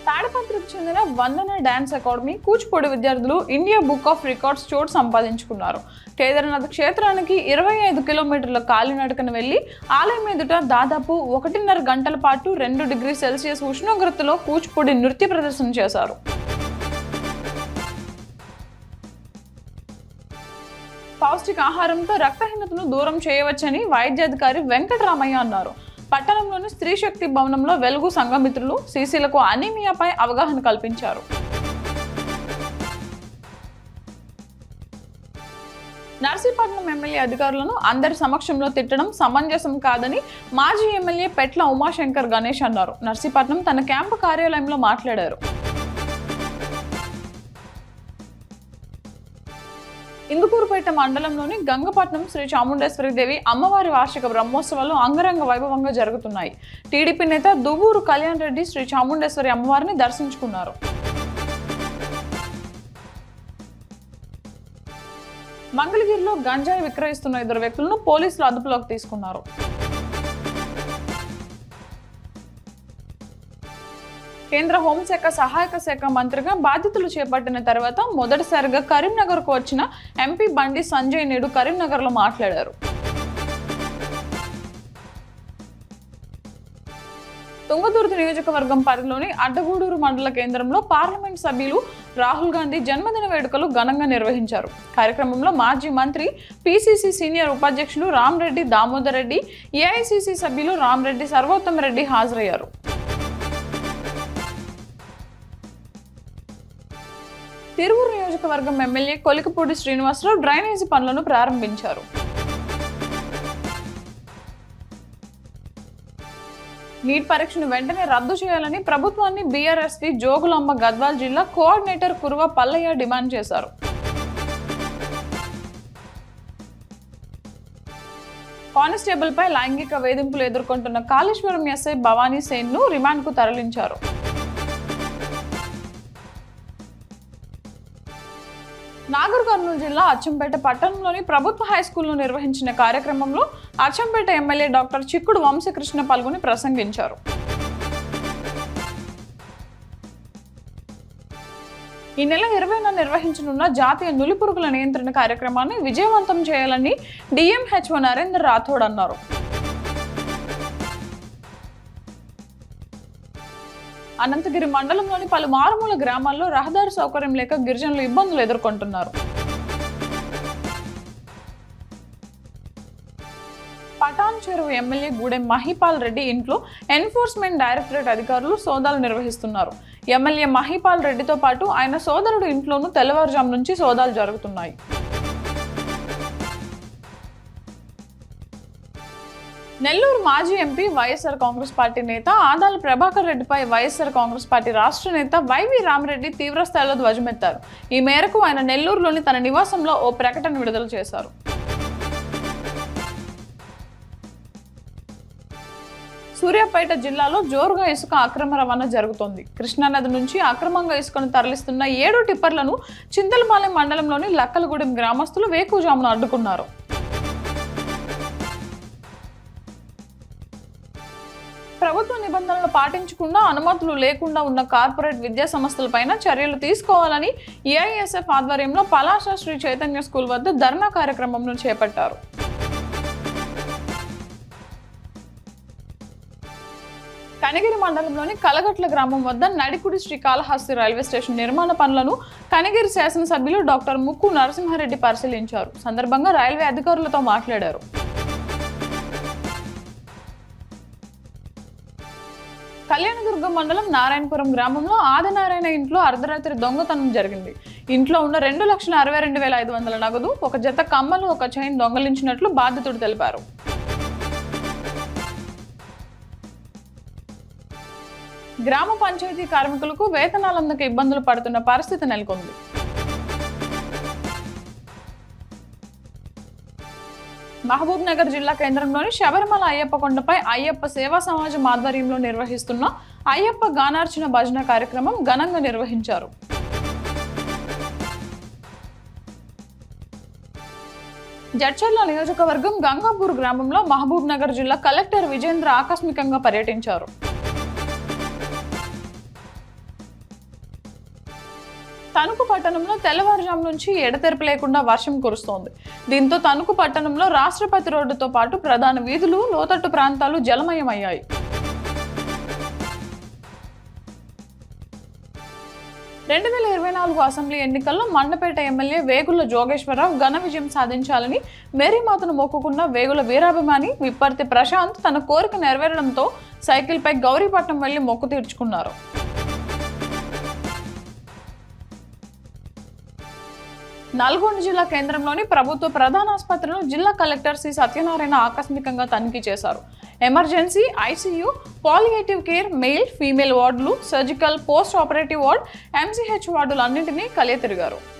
తాడిపత్రికి చెందిన వందన dance academy Kuchipudi విద్యార్థులు India book of records చోటు సంపాదించుకున్నారు. కేదార్నాథ్ క్షేత్రానికి 25 కిలోమీటర్ల కాలినడకన వెళ్లి ఆలయం ఎదుట దాదాపు 1.5 గంటల పాటు 2 డిగ్రీ సెల్సియస్ ఉష్ణోగ్రతలో కూచిపూడి నృత్య ప్రదర్శన చేశారు. పౌష్టిక ఆహారంతో రక్తహీనతను దూరం చేయవచ్చని వైద్యాధికారి వెంకటరామయ్య అన్నారు. పట్టణంలోని స్త్రీ శక్తి భవనంలో వెలుగు సంఘమిత్రులు సీసీలకు అనీమియాపై అవగాహన కల్పించారు. నర్సీపట్నం ఎమ్మెల్యే అధికారులను అందరి సమక్షంలో తిట్టడం సమంజసం కాదని మాజీ ఎమ్మెల్యే పెట్ల ఉమాశంకర్ గణేష్ అన్నారు. నర్సీపట్నం తన క్యాంపు కార్యాలయంలో మాట్లాడారు. ఇందుకూరుపేట మండలంలోని గంగపట్నం శ్రీ చాముండేశ్వరి దేవి అమ్మవారి వార్షిక బ్రహ్మోత్సవాలు అంగరంగ వైభవంగా జరుగుతున్నాయి. టీడీపీ నేత దువ్వూరు కళ్యాణ్ రెడ్డి శ్రీ చాముండేశ్వరి అమ్మవారిని దర్శించుకున్నారు. మంగళగిరిలో గంజాయి విక్రయిస్తున్న 2 వ్యక్తులను పోలీసులు అదుపులోకి తీసుకున్నారు. కేంద్ర హోంశాఖ సహాయక శాఖ మంత్రిగా బాధ్యతలు చేపట్టిన తర్వాత మొదటిసారిగా కరీంనగర్కు వచ్చిన ఎంపీ బండి సంజయ్ నేడు కరీంనగర్లో మాట్లాడారు. తుంగతుర్తి నియోజకవర్గం పరిధిలోని అడ్డగూడూరు మండల కేంద్రంలో పార్లమెంట్ సభ్యులు రాహుల్ గాంధీ జన్మదిన వేడుకలు ఘనంగా నిర్వహించారు. కార్యక్రమంలో మాజీ మంత్రి, పిసిసి సీనియర్ ఉపాధ్యక్షులు రామరెడ్డి దామోదర్ రెడ్డి, ఏఐసిసి సభ్యులు రామరెడ్డి సర్వోత్తమ రెడ్డి హాజరయ్యారు. తిరువూరు నియోజకవర్గం ఎమ్మెల్యే కొలికపూడి శ్రీనివాసరావు డ్రైనేజీ పనులను ప్రారంభించారు. నీట్ పరీక్షను వెంటనే రద్దు చేయాలని ప్రభుత్వాన్ని బీఆర్ఎస్పీ జోగులాంబ గద్వాల్ జిల్లా కోఆర్డినేటర్ కురువ పల్లయ్య డిమాండ్ చేశారు. కానిస్టేబుల్ పై లైంగిక వేధింపులు ఎదుర్కొంటున్న కాళేశ్వరం ఎస్ఐ భవానీ సేన్ ను రిమాండ్ కు తరలించారు. నాగర్ కర్నూలు జిల్లా అచ్చంపేట పట్టణంలోని ప్రభుత్వ హైస్కూల్లో నిర్వహించిన కార్యక్రమంలో అచ్చంపేట ఎమ్మెల్యే డాక్టర్ చిక్కుడు వంశకృష్ణ పాల్గొని ప్రసంగించారు. ఈ నెల 20న నిర్వహించనున్న జాతీయ నులిపురుగుల నియంత్రణ కార్యక్రమాన్ని విజయవంతం చేయాలని డిఎంహెచ్ఓ నరేందర్ రాథోడ్ అన్నారు. అనంతగిరి మండలంలోని పలు మారుమూల గ్రామాల్లో రహదారి సౌకర్యం లేక గిరిజనులు ఇబ్బందులు ఎదుర్కొంటున్నారు. పటాన్ చెరువు ఎమ్మెల్యే గూడెం మహిపాల్ రెడ్డి ఇంట్లో ఎన్ఫోర్స్మెంట్ డైరెక్టరేట్ అధికారులు సోదాలు నిర్వహిస్తున్నారు. ఎమ్మెల్యే మహిపాల్ రెడ్డితో పాటు ఆయన సోదరుడు ఇంట్లోనూ తెల్లవారుజాము నుంచి సోదాలు జరుగుతున్నాయి. నెల్లూరు మాజీ ఎంపీ వైఎస్ఆర్ కాంగ్రెస్ పార్టీ నేత ఆదాల ప్రభాకర్ రెడ్డిపై వైఎస్ఆర్ కాంగ్రెస్ పార్టీ రాష్ట్ర నేత వైవి రామరెడ్డి తీవ్రస్థాయిలో ధ్వజమెత్తారు. ఈ మేరకు ఆయన నెల్లూరులోని తన నివాసంలో ఓ ప్రకటన విడుదల చేశారు. సూర్యాపేట జిల్లాలో జోరుగా ఇసుక అక్రమ రవాణా జరుగుతోంది. కృష్ణానది నుంచి అక్రమంగా ఇసుకను తరలిస్తున్న 7 టిప్పర్లను చింతలపాలెం మండలంలోని లక్కలగూడెం గ్రామస్తులు వేకువజామున అడ్డుకున్నారు. ప్రభుత్వ నిబంధనలు పాటించకుండా అనుమతులు లేకుండా ఉన్న కార్పొరేట్ విద్యా సంస్థలపైన చర్యలు తీసుకోవాలని ఏఐఎస్ఎఫ్ ఆధ్వర్యంలో పలాస శ్రీ చైతన్య స్కూల్ వద్ద ధర్నా కార్యక్రమంను చేపట్టారు. కనిగిరి మండలంలోని కలగట్ల గ్రామం వద్ద నడికుడి శ్రీకాళహస్తి రైల్వే స్టేషన్ నిర్మాణ పనులను కనిగిరి శాసనసభ్యులు డాక్టర్ ముక్కు నరసింహారెడ్డి పరిశీలించారు. సందర్భంగా రైల్వే అధికారులతో మాట్లాడారు. కళ్యాణదుర్గం మండలం నారాయణపురం గ్రామంలో ఆదినారాయణ ఇంట్లో అర్ధరాత్రి దొంగతనం జరిగింది. ఇంట్లో ఉన్న 2,62,500 నగదు, ఒక జత కమ్మలు, ఒక చైన్ దొంగలించినట్లు బాధితుడు తెలిపారు. గ్రామ పంచాయతీ కార్మికులకు వేతనాలందక ఇబ్బందులు పడుతున్న పరిస్థితి నెలకొంది. మహబూబ్ నగర్ జిల్లా కేంద్రంలోని శబరిమల అయ్యప్ప కొండపై అయ్యప్ప సేవా సమాజం ఆధ్వర్యంలో నిర్వహిస్తున్న అయ్యప్ప గానార్చన భజన కార్యక్రమం ఘనంగా నిర్వహించారు. జడ్చర్ల నియోజకవర్గం గంగాపూర్ గ్రామంలో మహబూబ్ నగర్ జిల్లా కలెక్టర్ విజేంద్ర ఆకస్మికంగా పర్యటించారు. తణుకు పట్టణంలో తెల్లవారుజాము నుంచి ఎడతెరిపి లేకుండా వర్షం కురుస్తోంది. దీంతో తణుకు పట్టణంలో రాష్ట్రపతి రోడ్డుతో పాటు ప్రధాన వీధులు, లోతట్టు ప్రాంతాలు జలమయమయ్యాయి. 2024 అసెంబ్లీ ఎన్నికల్లో మండపేట ఎమ్మెల్యే వేగుల జోగేశ్వరరావు ఘన విజయం సాధించాలని మేరీమాతను మొక్కుకున్న వేగుల వీరాభిమాని విప్పర్తి ప్రశాంత్ తన కోరిక నెరవేరడంతో సైకిల్పై గౌరీపట్నం వెళ్లి మొక్కు తీర్చుకున్నారు. నల్గొండ జిల్లా కేంద్రంలోని ప్రభుత్వ ప్రధాన ఆసుపత్రిలో జిల్లా కలెక్టర్ సి సత్యనారాయణ ఆకస్మికంగా తనిఖీ చేశారు. Emergency, ICU, palliative care, male, female వార్డులు, surgical, post operative ward, MCH వార్డులు అన్నింటినీ కలియ తిరిగారు.